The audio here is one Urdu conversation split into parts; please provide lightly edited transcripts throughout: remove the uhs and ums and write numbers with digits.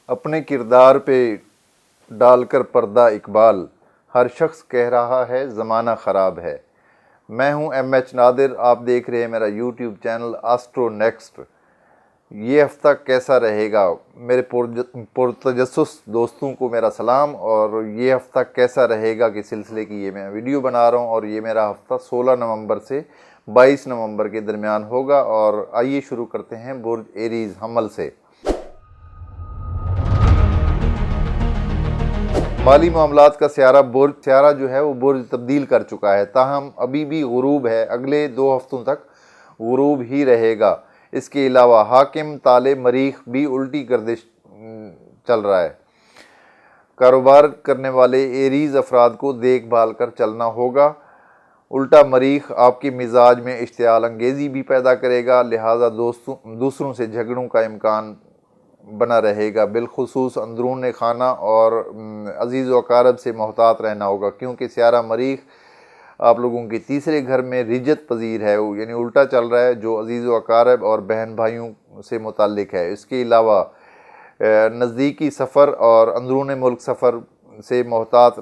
اپنے کردار پہ ڈال کر پردہ اقبال، ہر شخص کہہ رہا ہے زمانہ خراب ہے۔ میں ہوں ایم ایچ نادر، آپ دیکھ رہے ہیں میرا یوٹیوب چینل آسٹرو نیکسٹ۔ یہ ہفتہ کیسا رہے گا؟ میرے پرتجسس دوستوں کو میرا سلام، اور یہ ہفتہ کیسا رہے گا کے سلسلے کی یہ میں ویڈیو بنا رہا ہوں، اور یہ میرا ہفتہ 16 نومبر سے 22 نومبر کے درمیان ہوگا۔ اور آئیے شروع کرتے ہیں برج ایریز حمل سے۔ مالی معاملات کا سیارہ جو ہے وہ برج تبدیل کر چکا ہے، تاہم ابھی بھی غروب ہے، اگلے 2 ہفتوں تک غروب ہی رہے گا۔ اس کے علاوہ حاکم تالے مریخ بھی الٹی گردش چل رہا ہے۔ کاروبار کرنے والے ایریز افراد کو دیکھ بھال کر چلنا ہوگا۔ الٹا مریخ آپ کے مزاج میں اشتعال انگیزی بھی پیدا کرے گا، لہٰذا دوسروں سے جھگڑوں کا امکان بنا رہے گا۔ بالخصوص اندرون خانہ اور عزیز و اقارب سے محتاط رہنا ہوگا، کیونکہ سیارہ مریخ آپ لوگوں کے تیسرے گھر میں رجت پذیر ہے، یعنی الٹا چل رہا ہے، جو عزیز و اقارب اور بہن بھائیوں سے متعلق ہے۔ اس کے علاوہ نزدیکی سفر اور اندرون ملک سفر سے محتاط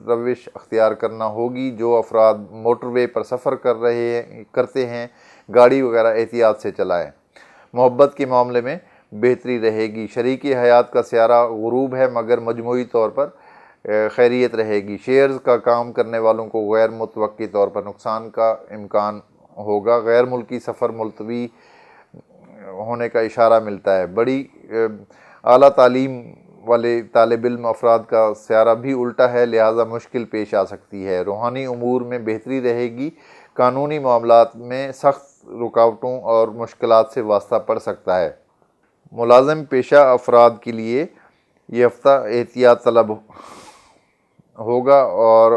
روش اختیار کرنا ہوگی۔ جو افراد موٹر وے پر سفر کرتے ہیں، گاڑی وغیرہ احتیاط سے چلائیں۔ محبت کے معاملے میں بہتری رہے گی۔ شریک حیات کا سیارہ غروب ہے، مگر مجموعی طور پر خیریت رہے گی۔ شیئرز کا کام کرنے والوں کو غیر متوقع طور پر نقصان کا امکان ہوگا۔ غیر ملکی سفر ملتوی ہونے کا اشارہ ملتا ہے۔ بڑی اعلیٰ تعلیم والے طالب علم افراد کا سیارہ بھی الٹا ہے، لہٰذا مشکل پیش آ سکتی ہے۔ روحانی امور میں بہتری رہے گی۔ قانونی معاملات میں سخت رکاوٹوں اور مشکلات سے واسطہ پڑ سکتا ہے۔ ملازم پیشہ افراد کے لیے یہ ہفتہ احتیاط طلب ہوگا، اور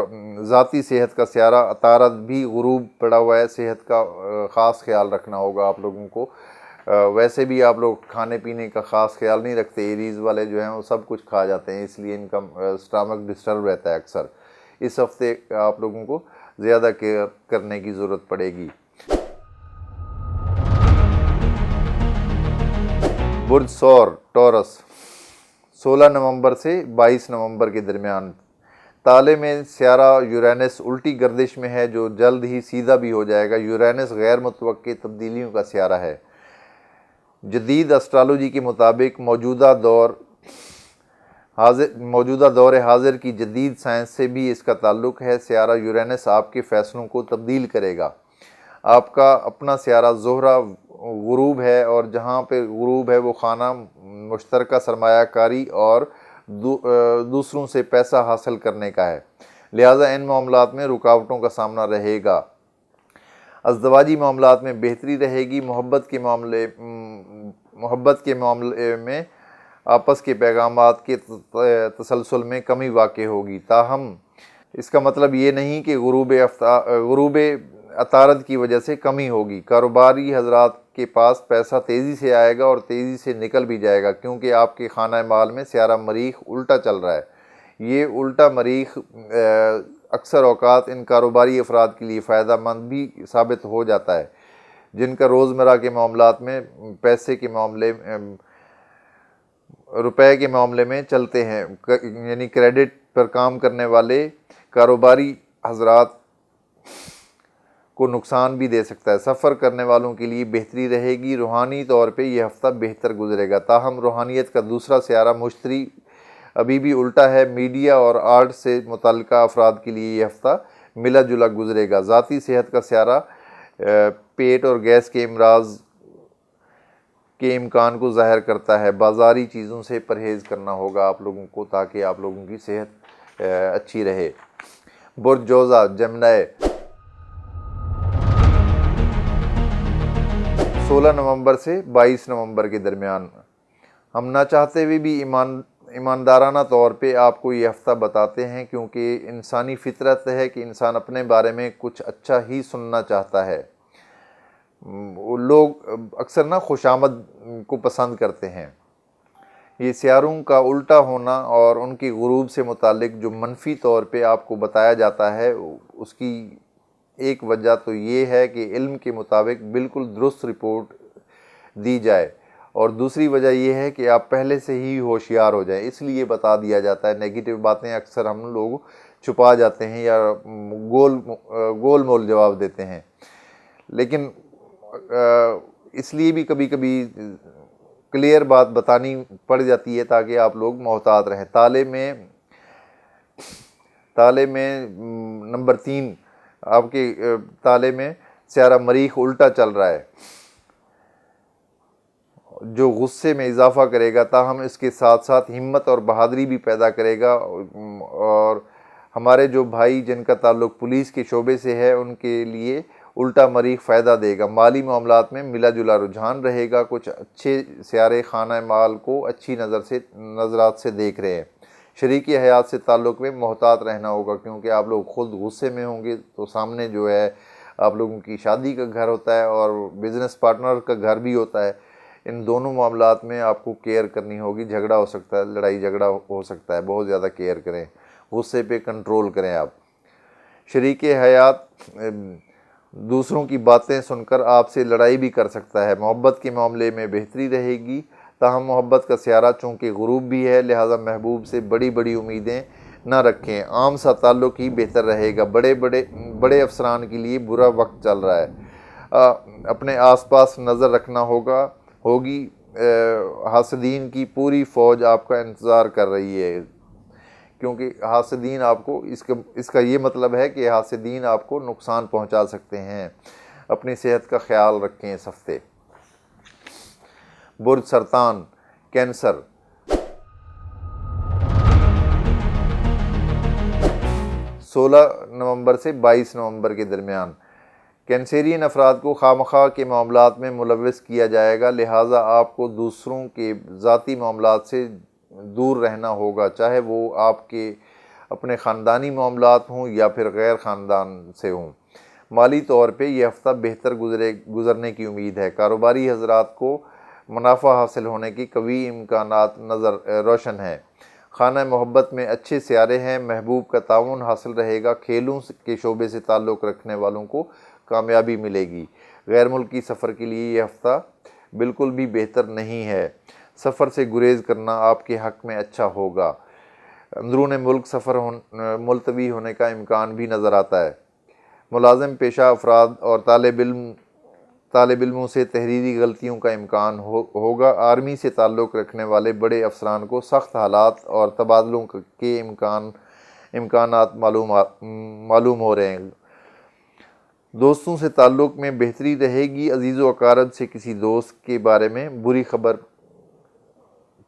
ذاتی صحت کا سیارہ عطارد بھی غروب پڑا ہوا ہے۔ صحت کا خاص خیال رکھنا ہوگا آپ لوگوں کو۔ ویسے بھی آپ لوگ کھانے پینے کا خاص خیال نہیں رکھتے، ایریز والے جو ہیں وہ سب کچھ کھا جاتے ہیں، اس لیے ان کا اسٹامک ڈسٹرب رہتا ہے اکثر۔ اس ہفتے آپ لوگوں کو زیادہ کیئر کرنے کی ضرورت پڑے گی۔ برج ثور ٹورس، 16 نومبر سے 22 نومبر کے درمیان تالے میں سیارہ یورینس الٹی گردش میں ہے، جو جلد ہی سیدھا بھی ہو جائے گا۔ یورینس غیر متوقع تبدیلیوں کا سیارہ ہے۔ جدید اسٹرالوجی کے مطابق موجودہ دور حاضر کی جدید سائنس سے بھی اس کا تعلق ہے۔ سیارہ یورینس آپ کے فیصلوں کو تبدیل کرے گا۔ آپ کا اپنا سیارہ زہرہ غروب ہے، اور جہاں پہ غروب ہے وہ خانہ مشترکہ سرمایہ کاری اور دوسروں سے پیسہ حاصل کرنے کا ہے، لہٰذا ان معاملات میں رکاوٹوں کا سامنا رہے گا۔ ازدواجی معاملات میں بہتری رہے گی۔ محبت کے معاملے میں آپس کے پیغامات کے تسلسل میں کمی واقع ہوگی، تاہم اس کا مطلب یہ نہیں کہ غروب عطارد کی وجہ سے کمی ہوگی۔ کاروباری حضرات کے پاس پیسہ تیزی سے آئے گا اور تیزی سے نکل بھی جائے گا، کیونکہ آپ کے خانہ مال میں سیارہ مریخ الٹا چل رہا ہے۔ یہ الٹا مریخ اکثر اوقات ان کاروباری افراد کے لیے فائدہ مند بھی ثابت ہو جاتا ہے، جن کا روزمرہ کے معاملات میں روپے کے معاملے میں چلتے ہیں، یعنی کریڈٹ پر کام کرنے والے کاروباری حضرات کو نقصان بھی دے سکتا ہے۔ سفر کرنے والوں کے لیے بہتری رہے گی۔ روحانی طور پہ یہ ہفتہ بہتر گزرے گا، تاہم روحانیت کا دوسرا سیارہ مشتری ابھی بھی الٹا ہے۔ میڈیا اور آرٹ سے متعلقہ افراد کے لیے یہ ہفتہ ملا جلا گزرے گا۔ ذاتی صحت کا سیارہ پیٹ اور گیس کے امراض کے امکان کو ظاہر کرتا ہے۔ بازاری چیزوں سے پرہیز کرنا ہوگا آپ لوگوں کو، تاکہ آپ لوگوں کی صحت اچھی رہے۔ برج جوزہ جیمنی، 16 نومبر سے 22 نومبر کے درمیان ہم نہ چاہتے ہوئے بھی ایماندارانہ طور پہ آپ کو یہ ہفتہ بتاتے ہیں، کیونکہ انسانی فطرت ہے کہ انسان اپنے بارے میں کچھ اچھا ہی سننا چاہتا ہے۔ لوگ اکثر خوش آمد کو پسند کرتے ہیں۔ یہ سیاروں کا الٹا ہونا اور ان کی غروب سے متعلق جو منفی طور پہ آپ کو بتایا جاتا ہے، اس کی ایک وجہ تو یہ ہے کہ علم کے مطابق بالکل درست رپورٹ دی جائے اور دوسری وجہ یہ ہے کہ آپ پہلے سے ہی ہوشیار ہو جائیں، اس لیے بتا دیا جاتا ہے۔ نیگیٹو باتیں اکثر ہم لوگ چھپا جاتے ہیں یا گول مول جواب دیتے ہیں، لیکن اس لیے بھی کبھی کبھی کلیئر بات بتانی پڑ جاتی ہے تاکہ آپ لوگ محتاط رہیں۔ تالے میں نمبر 3، آپ کے تالے میں سیارہ مریخ الٹا چل رہا ہے، جو غصے میں اضافہ کرے گا، تاہم اس کے ساتھ ساتھ ہمت اور بہادری بھی پیدا کرے گا، اور ہمارے جو بھائی جن کا تعلق پولیس کے شعبے سے ہے ان کے لیے الٹا مریخ فائدہ دے گا۔ مالی معاملات میں ملا جلا رجحان رہے گا، کچھ اچھے سیارے خانہ مال کو اچھی نظرات سے دیکھ رہے ہیں۔ شریکی حیات سے تعلق میں محتاط رہنا ہوگا، کیونکہ آپ لوگ خود غصے میں ہوں گے تو سامنے جو ہے آپ لوگوں کی شادی کا گھر ہوتا ہے اور بزنس پارٹنر کا گھر بھی ہوتا ہے، ان دونوں معاملات میں آپ کو کیئر کرنی ہوگی، جھگڑا ہو سکتا ہے، لڑائی جھگڑا ہو سکتا ہے، بہت زیادہ کیئر کریں، غصے پہ کنٹرول کریں آپ۔ شریک حیات دوسروں کی باتیں سن کر آپ سے لڑائی بھی کر سکتا ہے۔ محبت کے معاملے میں بہتری رہے گی، تاہم محبت کا سیارہ چونکہ غروب بھی ہے، لہذا محبوب سے بڑی امیدیں نہ رکھیں، عام سا تعلق ہی بہتر رہے گا۔ بڑے افسران کے لیے برا وقت چل رہا ہے، اپنے آس پاس نظر رکھنا ہوگی، حاسدین کی پوری فوج آپ کا انتظار کر رہی ہے، کیونکہ حاسدین آپ کو اس کا یہ مطلب ہے کہ حاسدین آپ کو نقصان پہنچا سکتے ہیں۔ اپنی صحت کا خیال رکھیں اس ہفتے۔ برج سرطان، کینسر، 16 نومبر سے 22 نومبر کے درمیان کینسرین افراد کو خواہ کے معاملات میں ملوث کیا جائے گا، لہٰذا آپ کو دوسروں کے ذاتی معاملات سے دور رہنا ہوگا، چاہے وہ آپ کے اپنے خاندانی معاملات ہوں یا پھر غیر خاندان سے ہوں۔ مالی طور پہ یہ ہفتہ بہتر گزرنے کی امید ہے، کاروباری حضرات کو منافع حاصل ہونے کی قوی امکانات روشن ہیں۔ خانہ محبت میں اچھے سیارے ہیں، محبوب کا تعاون حاصل رہے گا، کھیلوں کے شعبے سے تعلق رکھنے والوں کو کامیابی ملے گی۔ غیر ملکی سفر کے لیے یہ ہفتہ بالکل بھی بہتر نہیں ہے، سفر سے گریز کرنا آپ کے حق میں اچھا ہوگا۔ اندرون ملک سفر ملتوی ہونے کا امکان بھی نظر آتا ہے۔ ملازم پیشہ افراد اور طالب علموں سے تحریری غلطیوں کا امکان ہوگا۔ آرمی سے تعلق رکھنے والے بڑے افسران کو سخت حالات اور تبادلوں کے امکانات معلوم ہو رہے ہیں۔ دوستوں سے تعلق میں بہتری رہے گی، عزیز و اقارب سے کسی دوست کے بارے میں بری خبر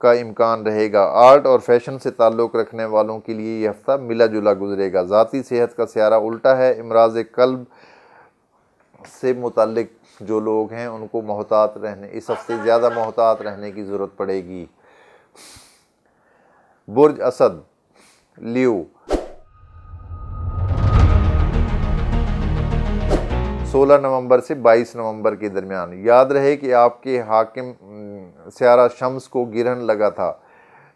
کا امکان رہے گا۔ آرٹ اور فیشن سے تعلق رکھنے والوں کے لیے یہ ہفتہ ملا جلا گزرے گا۔ ذاتی صحت کا سیارہ الٹا ہے، امراض قلب سے متعلق جو لوگ ہیں ان کو اس ہفتے زیادہ محتاط رہنے کی ضرورت پڑے گی۔ برج اسد، لیو، 16 نومبر سے 22 نومبر کے درمیان یاد رہے کہ آپ کے حاکم سیارہ شمس کو گرہن لگا تھا،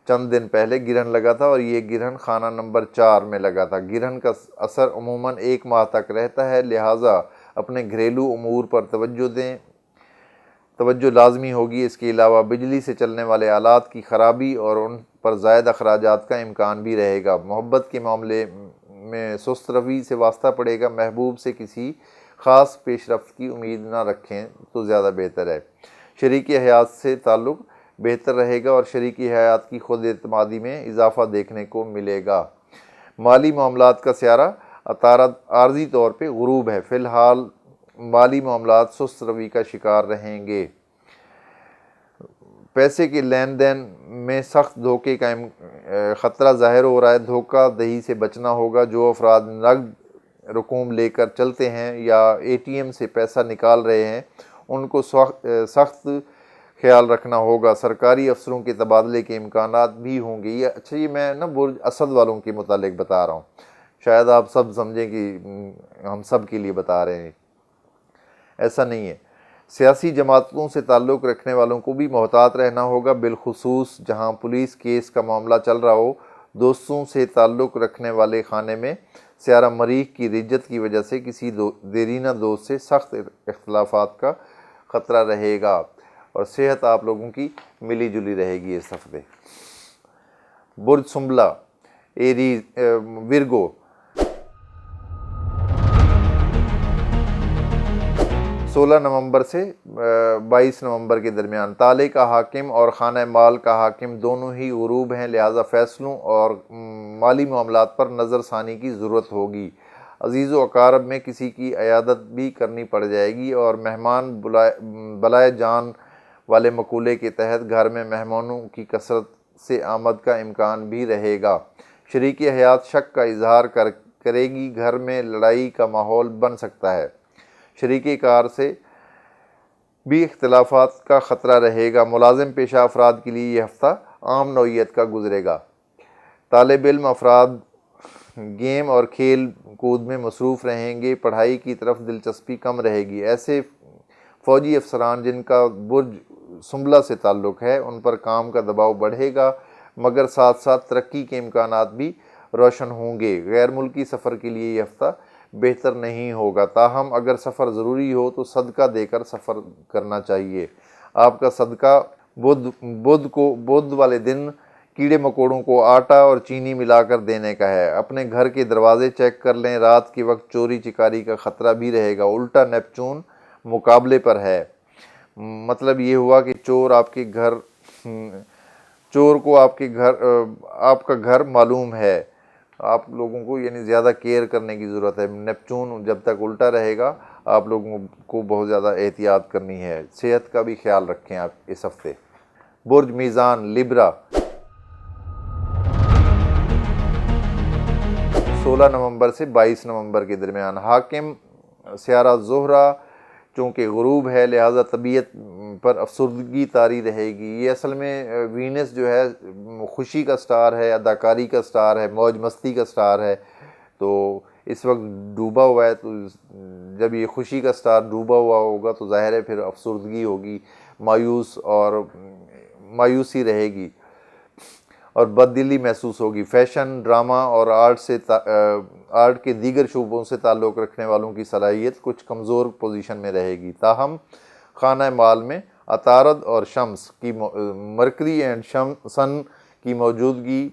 چند دن پہلے گرہن لگا تھا، اور یہ گرہن خانہ نمبر 4 میں لگا تھا۔ گرہن کا اثر عموماً 1 ماہ تک رہتا ہے، لہٰذا اپنے گھریلو امور پر توجہ لازمی ہوگی۔ اس کے علاوہ بجلی سے چلنے والے آلات کی خرابی اور ان پر زائد اخراجات کا امکان بھی رہے گا۔ محبت کے معاملے میں سست روی سے واسطہ پڑے گا، محبوب سے کسی خاص پیش رفت کی امید نہ رکھیں تو زیادہ بہتر ہے۔ شریک حیات سے تعلق بہتر رہے گا اور شریک حیات کی خود اعتمادی میں اضافہ دیکھنے کو ملے گا۔ مالی معاملات کا سیارہ عارضی طور پہ غروب ہے، فی الحال مالی معاملات سست روی کا شکار رہیں گے۔ پیسے کے لین دین میں سخت دھوکے کا خطرہ ظاہر ہو رہا ہے، دھوکہ دہی سے بچنا ہوگا۔ جو افراد نقد رقوم لے کر چلتے ہیں یا ATM سے پیسہ نکال رہے ہیں ان کو سخت خیال رکھنا ہوگا۔ سرکاری افسروں کے تبادلے کے امکانات بھی ہوں گے۔ یہ میں برج اسد والوں کے متعلق بتا رہا ہوں، شاید آپ سب سمجھیں کہ ہم سب کے لیے بتا رہے ہیں، ایسا نہیں ہے۔ سیاسی جماعتوں سے تعلق رکھنے والوں کو بھی محتاط رہنا ہوگا، بالخصوص جہاں پولیس کیس کا معاملہ چل رہا ہو۔ دوستوں سے تعلق رکھنے والے خانے میں سیارہ مریخ کی رجت کی وجہ سے کسی دیرینہ دوست سے سخت اختلافات کا خطرہ رہے گا، اور صحت آپ لوگوں کی ملی جلی رہے گی اس ہفتے۔ برج سنبلہ ایریز ورگو، 16 نومبر سے 22 نومبر کے درمیان تالے کا حاکم اور خانہ مال کا حاکم دونوں ہی غروب ہیں، لہذا فیصلوں اور مالی معاملات پر نظر ثانی کی ضرورت ہوگی۔ عزیز و اقارب میں کسی کی عیادت بھی کرنی پڑ جائے گی اور مہمان بلائے جان والے مقولے کے تحت گھر میں مہمانوں کی کثرت سے آمد کا امکان بھی رہے گا۔ شریک حیات شک کا اظہار کرے گی، گھر میں لڑائی کا ماحول بن سکتا ہے۔ شریک کار سے بھی اختلافات کا خطرہ رہے گا۔ ملازم پیشہ افراد کے لیے یہ ہفتہ عام نوعیت کا گزرے گا۔ طالب علم افراد گیم اور کھیل کود میں مصروف رہیں گے، پڑھائی کی طرف دلچسپی کم رہے گی۔ ایسے فوجی افسران جن کا برج سنبلہ سے تعلق ہے ان پر کام کا دباؤ بڑھے گا، مگر ساتھ ساتھ ترقی کے امکانات بھی روشن ہوں گے۔ غیر ملکی سفر کے لیے یہ ہفتہ بہتر نہیں ہوگا، تاہم اگر سفر ضروری ہو تو صدقہ دے کر سفر کرنا چاہیے۔ آپ کا صدقہ بدھ والے دن کیڑے مکوڑوں کو آٹا اور چینی ملا کر دینے کا ہے۔ اپنے گھر کے دروازے چیک کر لیں، رات کے وقت چوری چکاری کا خطرہ بھی رہے گا۔ الٹا نیپچون مقابلے پر ہے، مطلب یہ ہوا کہ چور کو آپ کا گھر معلوم ہے۔ آپ لوگوں کو یعنی زیادہ کیئر کرنے کی ضرورت ہے۔ نیپچون جب تک الٹا رہے گا آپ لوگوں کو بہت زیادہ احتیاط کرنی ہے۔ صحت کا بھی خیال رکھیں آپ اس ہفتے۔ برج میزان لیبرا، 16 نومبر سے 22 نومبر کے درمیان حاکم سیارہ زہرہ چونکہ غروب ہے، لہذا طبیعت پر افسردگی طاری رہے گی۔ یہ اصل میں وینس جو ہے خوشی کا سٹار ہے، اداکاری کا سٹار ہے، موج مستی کا سٹار ہے، تو اس وقت ڈوبا ہوا ہے، تو جب یہ خوشی کا سٹار ڈوبا ہوا ہوگا تو ظاہر ہے پھر افسردگی ہوگی، مایوسی رہے گی اور بددلی محسوس ہوگی۔ فیشن، ڈرامہ اور آرٹ کے دیگر شعبوں سے تعلق رکھنے والوں کی صلاحیت کچھ کمزور پوزیشن میں رہے گی، تاہم خانہ مال میں عطارد اور شمس کی مرکری اینڈ سن کی موجودگی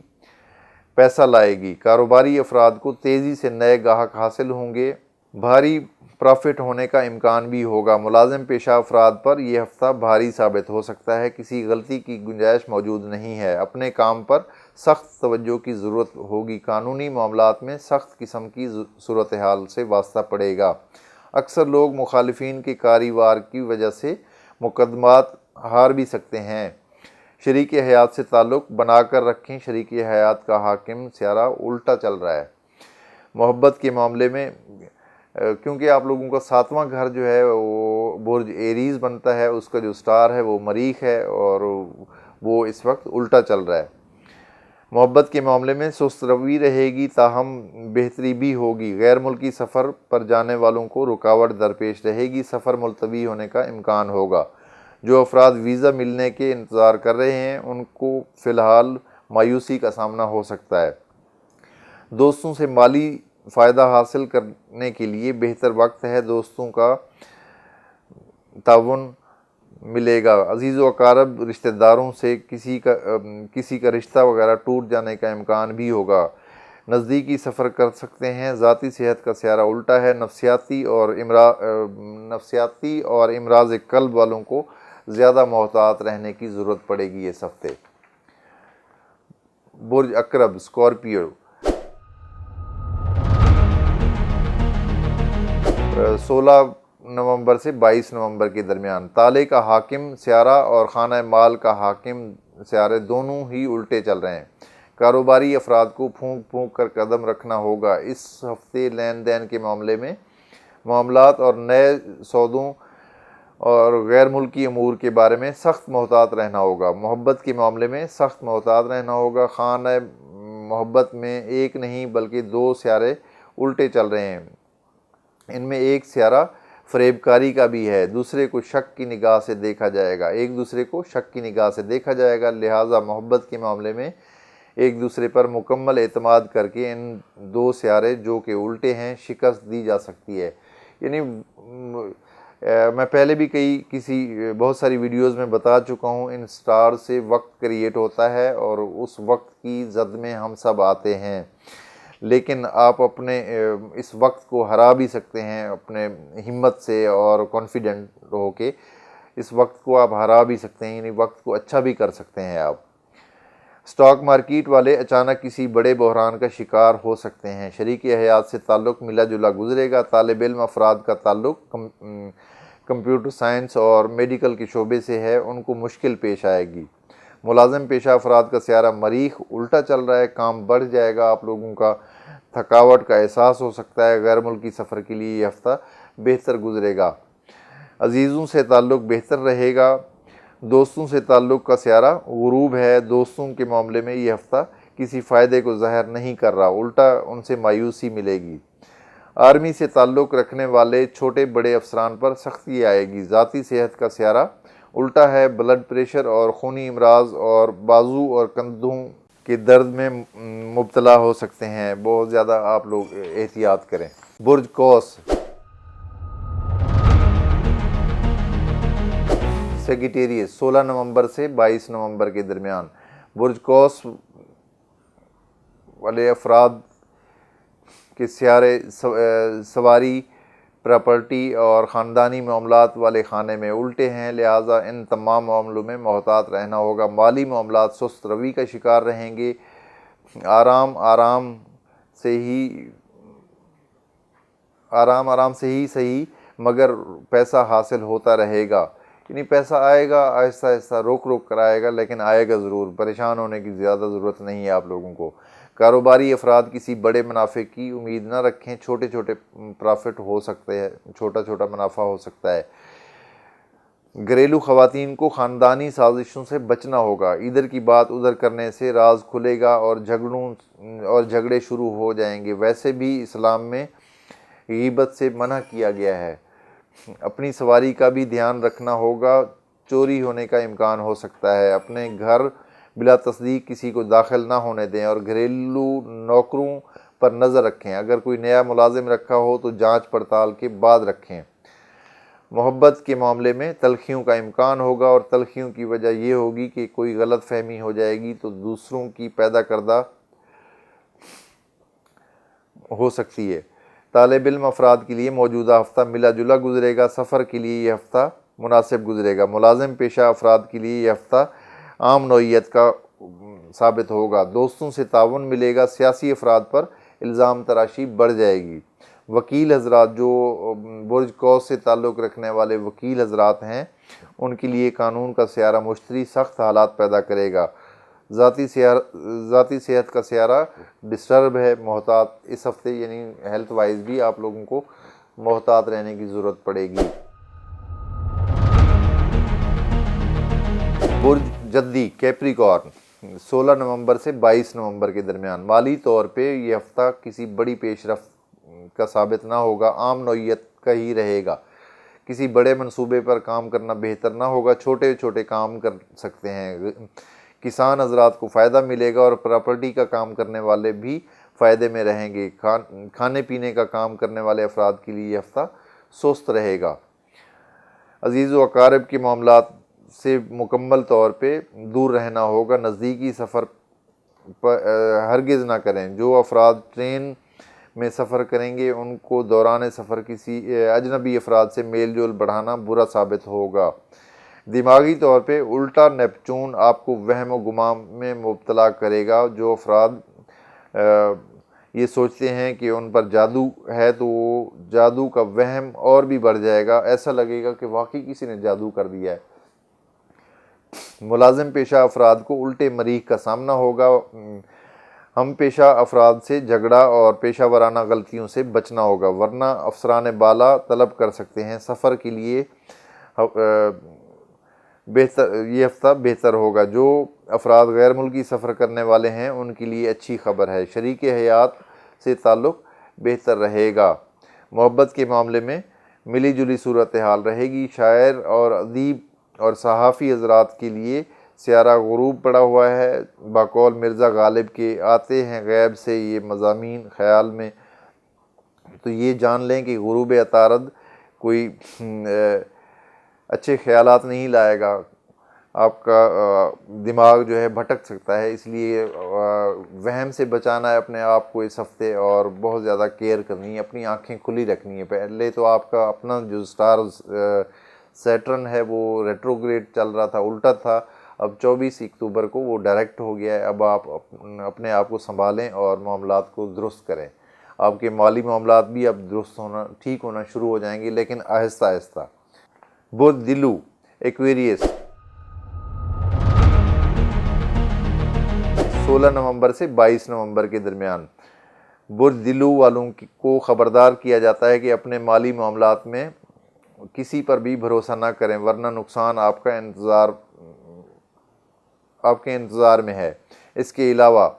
پیسہ لائے گی۔ کاروباری افراد کو تیزی سے نئے گاہک حاصل ہوں گے، بھاری پرافٹ ہونے کا امکان بھی ہوگا۔ ملازم پیشہ افراد پر یہ ہفتہ بھاری ثابت ہو سکتا ہے، کسی غلطی کی گنجائش موجود نہیں ہے۔ اپنے کام پر سخت توجہ کی ضرورت ہوگی، قانونی معاملات میں سخت قسم کی صورتحال سے واسطہ پڑے گا۔ اکثر لوگ مخالفین کے کاری وار کی وجہ سے مقدمات ہار بھی سکتے ہیں۔ شریک حیات سے تعلق بنا کر رکھیں، شریک حیات کا حاکم سیارہ الٹا چل رہا ہے۔ محبت کے معاملے میں کیونکہ آپ لوگوں کا 7واں گھر جو ہے وہ برج ایریز بنتا ہے، اس کا جو سٹار ہے وہ مریخ ہے اور وہ اس وقت الٹا چل رہا ہے۔ محبت کے معاملے میں سست روی رہے گی، تاہم بہتری بھی ہوگی۔ غیر ملکی سفر پر جانے والوں کو رکاوٹ درپیش رہے گی، سفر ملتوی ہونے کا امکان ہوگا۔ جو افراد ویزا ملنے کے انتظار کر رہے ہیں ان کو فی الحال مایوسی کا سامنا ہو سکتا ہے۔ دوستوں سے مالی فائدہ حاصل کرنے کے لیے بہتر وقت ہے، دوستوں کا تعاون ملے گا۔ عزیز و اقارب رشتہ داروں سے کسی کا رشتہ وغیرہ ٹوٹ جانے کا امکان بھی ہوگا۔ نزدیکی سفر کر سکتے ہیں۔ ذاتی صحت کا سیارہ الٹا ہے، نفسیاتی اور امراض قلب والوں کو زیادہ محتاط رہنے کی ضرورت پڑے گی اس ہفتے۔ برج عقرب اسکارپیو، 16 نومبر سے 22 نومبر کے درمیان تالے کا حاکم سیارہ اور خانہ مال کا حاکم سیارے دونوں ہی الٹے چل رہے ہیں۔ کاروباری افراد کو پھونک پھونک کر قدم رکھنا ہوگا۔ اس ہفتے لین دین کے معاملے میں معاملات اور نئے سودوں اور غیر ملکی امور کے بارے میں سخت محتاط رہنا ہوگا۔ محبت کے معاملے میں سخت محتاط رہنا ہوگا۔ خانہ محبت میں ایک نہیں بلکہ 2 سیارے الٹے چل رہے ہیں، ان میں ایک سیارہ فریب کاری کا بھی ہے، دوسرے کو شک کی نگاہ سے دیکھا جائے گا، لہٰذا محبت کے معاملے میں ایک دوسرے پر مکمل اعتماد کر کے ان 2 سیارے جو کہ الٹے ہیں شکست دی جا سکتی ہے۔ یعنی میں پہلے بھی بہت ساری ویڈیوز میں بتا چکا ہوں، ان سٹار سے وقت کریٹ ہوتا ہے اور اس وقت کی زد میں ہم سب آتے ہیں، لیکن آپ اپنے اس وقت کو ہرا بھی سکتے ہیں اپنے ہمت سے اور کانفیڈنٹ ہو کے اس وقت کو آپ ہرا بھی سکتے ہیں، یعنی وقت کو اچھا بھی کر سکتے ہیں آپ۔ سٹاک مارکیٹ والے اچانک کسی بڑے بحران کا شکار ہو سکتے ہیں۔ شریک حیات سے تعلق ملا جلا گزرے گا۔ طالب علم افراد کا تعلق کمپیوٹر سائنس اور میڈیکل کے شعبے سے ہے، ان کو مشکل پیش آئے گی۔ ملازم پیشہ افراد کا سیارہ مریخ الٹا چل رہا ہے، کام بڑھ جائے گا، آپ لوگوں کا تھکاوٹ کا احساس ہو سکتا ہے۔ غیر ملکی سفر کے لیے یہ ہفتہ بہتر گزرے گا۔ عزیزوں سے تعلق بہتر رہے گا۔ دوستوں سے تعلق کا سیارہ غروب ہے، دوستوں کے معاملے میں یہ ہفتہ کسی فائدے کو ظاہر نہیں کر رہا، الٹا ان سے مایوسی ملے گی۔ آرمی سے تعلق رکھنے والے چھوٹے بڑے افسران پر سختی آئے گی۔ ذاتی صحت کا سیارہ الٹا ہے، بلڈ پریشر اور خونی امراض اور بازو اور کندھوں کے درد میں مبتلا ہو سکتے ہیں، بہت زیادہ آپ لوگ احتیاط کریں۔ برج قوس سیگیٹیریس 16 نومبر سے 22 نومبر کے درمیان۔ برج قوس والے افراد کے سیارے سواری، پراپرٹی اور خاندانی معاملات والے خانے میں الٹے ہیں، لہٰذا ان تمام معاملوں میں محتاط رہنا ہوگا۔ مالی معاملات سست روی کا شکار رہیں گے۔ آرام سے ہی صحیح مگر پیسہ حاصل ہوتا رہے گا، یعنی پیسہ آئے گا، آہستہ آہستہ روک کر آئے گا، لیکن آئے گا ضرور۔ پریشان ہونے کی زیادہ ضرورت نہیں ہے آپ لوگوں کو۔ کاروباری افراد کسی بڑے منافع کی امید نہ رکھیں، چھوٹے پرافٹ ہو سکتے ہیں، چھوٹا منافع ہو سکتا ہے۔ گھریلو خواتین کو خاندانی سازشوں سے بچنا ہوگا، ادھر کی بات ادھر کرنے سے راز کھلے گا اور جھگڑے شروع ہو جائیں گے۔ ویسے بھی اسلام میں غیبت سے منع کیا گیا ہے۔ اپنی سواری کا بھی دھیان رکھنا ہوگا، چوری ہونے کا امکان ہو سکتا ہے۔ اپنے گھر بلا تصدیق کسی کو داخل نہ ہونے دیں اور گھریلو نوکروں پر نظر رکھیں۔ اگر کوئی نیا ملازم رکھا ہو تو جانچ پڑتال کے بعد رکھیں۔ محبت کے معاملے میں تلخیوں کا امکان ہوگا اور تلخیوں کی وجہ یہ ہوگی کہ کوئی غلط فہمی ہو جائے گی تو دوسروں کی پیدا کردہ ہو سکتی ہے۔ طالب علم افراد کے لیے موجودہ ہفتہ ملا جلا گزرے گا، سفر کے لیے یہ ہفتہ مناسب گزرے گا۔ ملازم پیشہ افراد کے لیے یہ ہفتہ عام نوعیت کا ثابت ہوگا، دوستوں سے تعاون ملے گا۔ سیاسی افراد پر الزام تراشی بڑھ جائے گی۔ وکیل حضرات، جو برج قوس سے تعلق رکھنے والے وکیل حضرات ہیں، ان کے لیے قانون کا سیارہ مشتری سخت حالات پیدا کرے گا۔ ذاتی صحت کا سیارہ ڈسٹرب ہے، محتاط اس ہفتے، یعنی ہیلتھ وائز بھی آپ لوگوں کو محتاط رہنے کی ضرورت پڑے گی۔ برج جدی کیپریکارن 16 نومبر سے 22 نومبر کے درمیان۔ مالی طور پہ یہ ہفتہ کسی بڑی پیش رفت کا ثابت نہ ہوگا، عام نوعیت کا ہی رہے گا۔ کسی بڑے منصوبے پر کام کرنا بہتر نہ ہوگا، چھوٹے کام کر سکتے ہیں۔ کسان حضرات کو فائدہ ملے گا اور پراپرٹی کا کام کرنے والے بھی فائدے میں رہیں گے۔ کھانے پینے کا کام کرنے والے افراد کے لیے یہ ہفتہ سست رہے گا۔ عزیز و اقارب کے معاملات سے مکمل طور پہ دور رہنا ہوگا، نزدیکی سفر پر ہرگز نہ کریں۔ جو افراد ٹرین میں سفر کریں گے ان کو دوران سفر کسی اجنبی افراد سے میل جول بڑھانا برا ثابت ہوگا۔ دماغی طور پہ الٹا نیپچون آپ کو وہم و گمان میں مبتلا کرے گا۔ جو افراد یہ سوچتے ہیں کہ ان پر جادو ہے تو وہ جادو کا وہم اور بھی بڑھ جائے گا، ایسا لگے گا کہ واقعی کسی نے جادو کر دیا ہے۔ ملازم پیشہ افراد کو الٹے مریخ کا سامنا ہوگا۔ ہم پیشہ افراد سے جھگڑا اور پیشہ ورانہ غلطیوں سے بچنا ہوگا، ورنہ افسران بالا طلب کر سکتے ہیں۔ سفر کے لیے یہ ہفتہ بہتر ہوگا۔ جو افراد غیر ملکی سفر کرنے والے ہیں ان کے لیے اچھی خبر ہے۔ شریک حیات سے تعلق بہتر رہے گا۔ محبت کے معاملے میں ملی جلی صورتحال رہے گی۔ شاعر اور ادیب اور صحافی حضرات کے لیے سیارہ غروب پڑا ہوا ہے۔ بقول مرزا غالب کے آتے ہیں غیب سے یہ مضامین خیال میں، تو یہ جان لیں کہ غروب عطارد کوئی اچھے خیالات نہیں لائے گا، آپ کا دماغ جو ہے بھٹک سکتا ہے۔ اس لیے وہم سے بچانا ہے اپنے آپ کو اس ہفتے، اور بہت زیادہ کیئر کرنی ہے، اپنی آنکھیں کھلی رکھنی ہے۔ پہلے تو آپ کا اپنا جو سٹار سیٹرن ہے وہ ریٹروگریڈ چل رہا تھا، الٹا تھا، اب 24 اکتوبر کو وہ ڈائریکٹ ہو گیا ہے۔ اب آپ اپنے آپ کو سنبھالیں اور معاملات کو درست کریں۔ آپ کے مالی معاملات بھی اب درست ٹھیک ہونا شروع ہو جائیں گے، لیکن آہستہ آہستہ۔ بدھ دلو ایکویریس 16 نومبر سے 22 نومبر کے درمیان بدھ دلو والوں کو خبردار کیا جاتا ہے کہ اپنے مالی معاملات میں کسی پر بھی بھروسہ نہ کریں، ورنہ نقصان آپ کے انتظار میں ہے۔ اس کے علاوہ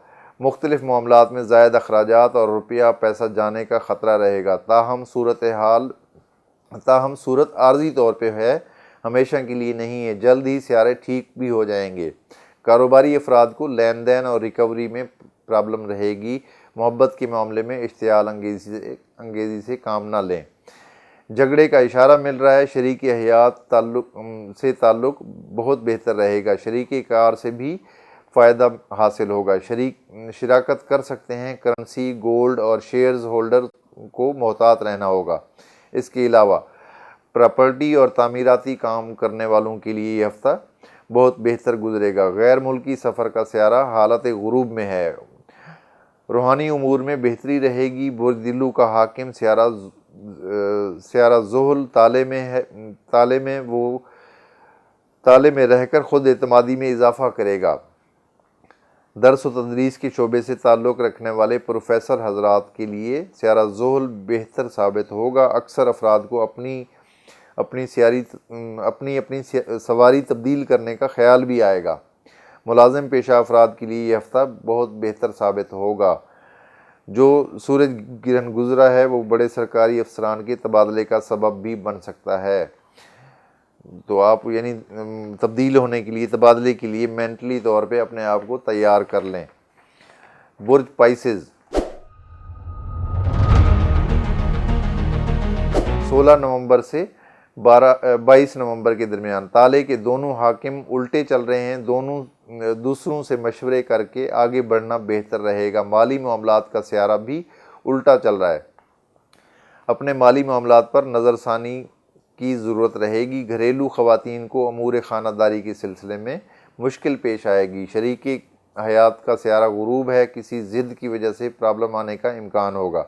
مختلف معاملات میں زائد اخراجات اور روپیہ پیسہ جانے کا خطرہ رہے گا۔ تاہم صورت عارضی طور پہ ہے، ہمیشہ کے لیے نہیں ہے، جلد ہی سیارے ٹھیک بھی ہو جائیں گے۔ کاروباری افراد کو لین دین اور ریکوری میں پرابلم رہے گی۔ محبت کے معاملے میں اشتعال انگیزی سے کام نہ لیں۔ جھگڑے کا اشارہ مل رہا ہے، شریک حیات سے تعلق بہت بہتر رہے گا، شریک کار سے بھی فائدہ حاصل ہوگا، شراکت کر سکتے ہیں۔ کرنسی، گولڈ اور شیئرز ہولڈر کو محتاط رہنا ہوگا۔ اس کے علاوہ پراپرٹی اور تعمیراتی کام کرنے والوں کے لیے یہ ہفتہ بہت بہتر گزرے گا۔ غیر ملکی سفر کا سیارہ حالت غروب میں ہے، روحانی امور میں بہتری رہے گی۔ برج دلو کا حاکم سیارہ زحل تالے میں رہ کر خود اعتمادی میں اضافہ کرے گا۔ درس و تدریس کے شعبے سے تعلق رکھنے والے پروفیسر حضرات کے لیے سیارہ زحل بہتر ثابت ہوگا۔ اکثر افراد کو اپنی سواری تبدیل کرنے کا خیال بھی آئے گا۔ ملازم پیشہ افراد کے لیے یہ ہفتہ بہت بہتر ثابت ہوگا۔ جو سورج گرہن گزرا ہے وہ بڑے سرکاری افسران کے تبادلے کا سبب بھی بن سکتا ہے، تو آپ یعنی تبدیل ہونے کے لیے، تبادلے کے لیے مینٹلی طور پہ اپنے آپ کو تیار کر لیں۔ برج پائسز 16 نومبر سے 22 نومبر کے درمیان تالے کے دونوں حاکم الٹے چل رہے ہیں، دوسروں سے مشورے کر کے آگے بڑھنا بہتر رہے گا۔ مالی معاملات کا سیارہ بھی الٹا چل رہا ہے، اپنے مالی معاملات پر نظر ثانی کی ضرورت رہے گی۔ گھریلو خواتین کو امور خانہ داری کے سلسلے میں مشکل پیش آئے گی۔ شریک حیات کا سیارہ غروب ہے، کسی ضد کی وجہ سے پرابلم آنے کا امکان ہوگا۔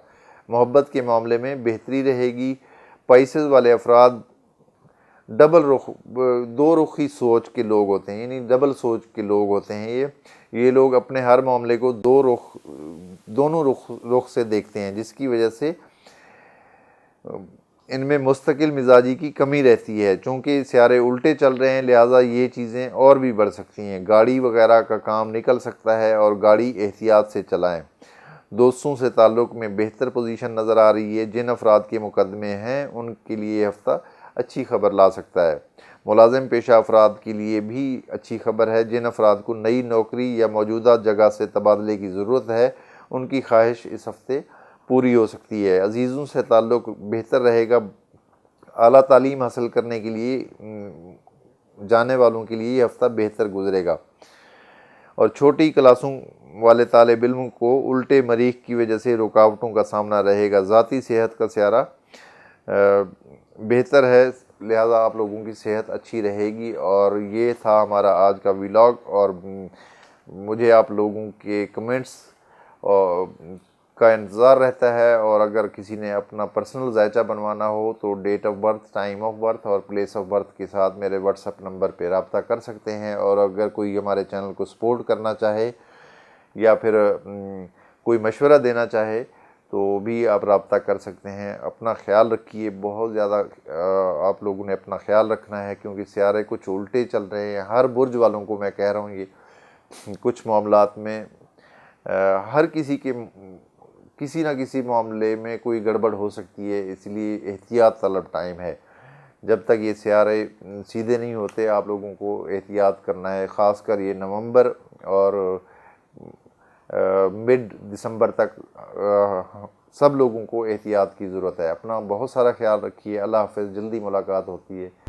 محبت کے معاملے میں بہتری رہے گی۔ پائسز والے افراد دو رخی سوچ کے لوگ ہوتے ہیں، یعنی ڈبل سوچ کے لوگ ہوتے ہیں۔ یہ لوگ اپنے ہر معاملے کو دونوں رخ سے دیکھتے ہیں، جس کی وجہ سے ان میں مستقل مزاجی کی کمی رہتی ہے۔ چونکہ سیارے الٹے چل رہے ہیں، لہٰذا یہ چیزیں اور بھی بڑھ سکتی ہیں۔ گاڑی وغیرہ کا کام نکل سکتا ہے، اور گاڑی احتیاط سے چلائیں۔ دوستوں سے تعلق میں بہتر پوزیشن نظر آ رہی ہے۔ جن افراد کے مقدمے ہیں ان کے لیے یہ ہفتہ اچھی خبر لا سکتا ہے۔ ملازم پیشہ افراد کے لیے بھی اچھی خبر ہے۔ جن افراد کو نئی نوکری یا موجودہ جگہ سے تبادلے کی ضرورت ہے، ان کی خواہش اس ہفتے پوری ہو سکتی ہے۔ عزیزوں سے تعلق بہتر رہے گا۔ اعلیٰ تعلیم حاصل کرنے کے لیے جانے والوں کے لیے یہ ہفتہ بہتر گزرے گا، اور چھوٹی کلاسوں والے طالب علم کو الٹے مریخ کی وجہ سے رکاوٹوں کا سامنا رہے گا۔ ذاتی صحت کا سیارہ بہتر ہے، لہذا آپ لوگوں کی صحت اچھی رہے گی۔ اور یہ تھا ہمارا آج کا ولاگ، اور مجھے آپ لوگوں کے کمنٹس کا انتظار رہتا ہے، اور اگر کسی نے اپنا پرسنل ذائچہ بنوانا ہو تو date of birth, time of birth اور پلیس آف برتھ کے ساتھ میرے واٹس ایپ نمبر پہ رابطہ کر سکتے ہیں۔ اور اگر کوئی ہمارے چینل کو سپورٹ کرنا چاہے یا پھر کوئی مشورہ دینا چاہے تو بھی آپ رابطہ کر سکتے ہیں۔ اپنا خیال رکھیے، بہت زیادہ آپ لوگوں نے اپنا خیال رکھنا ہے، کیونکہ سیارے کچھ الٹے چل رہے ہیں۔ ہر برج والوں کو میں کہہ رہا ہوں، یہ کچھ معاملات میں ہر کسی نہ کسی معاملے میں کوئی گڑبڑ ہو سکتی ہے، اس لیے احتیاط طلب ٹائم ہے۔ جب تک یہ سیارے سیدھے نہیں ہوتے آپ لوگوں کو احتیاط کرنا ہے، خاص کر یہ نومبر اور مڈ دسمبر تک سب لوگوں کو احتیاط کی ضرورت ہے۔ اپنا بہت سارا خیال رکھیے۔ اللہ حافظ، جلدی ملاقات ہوتی ہے۔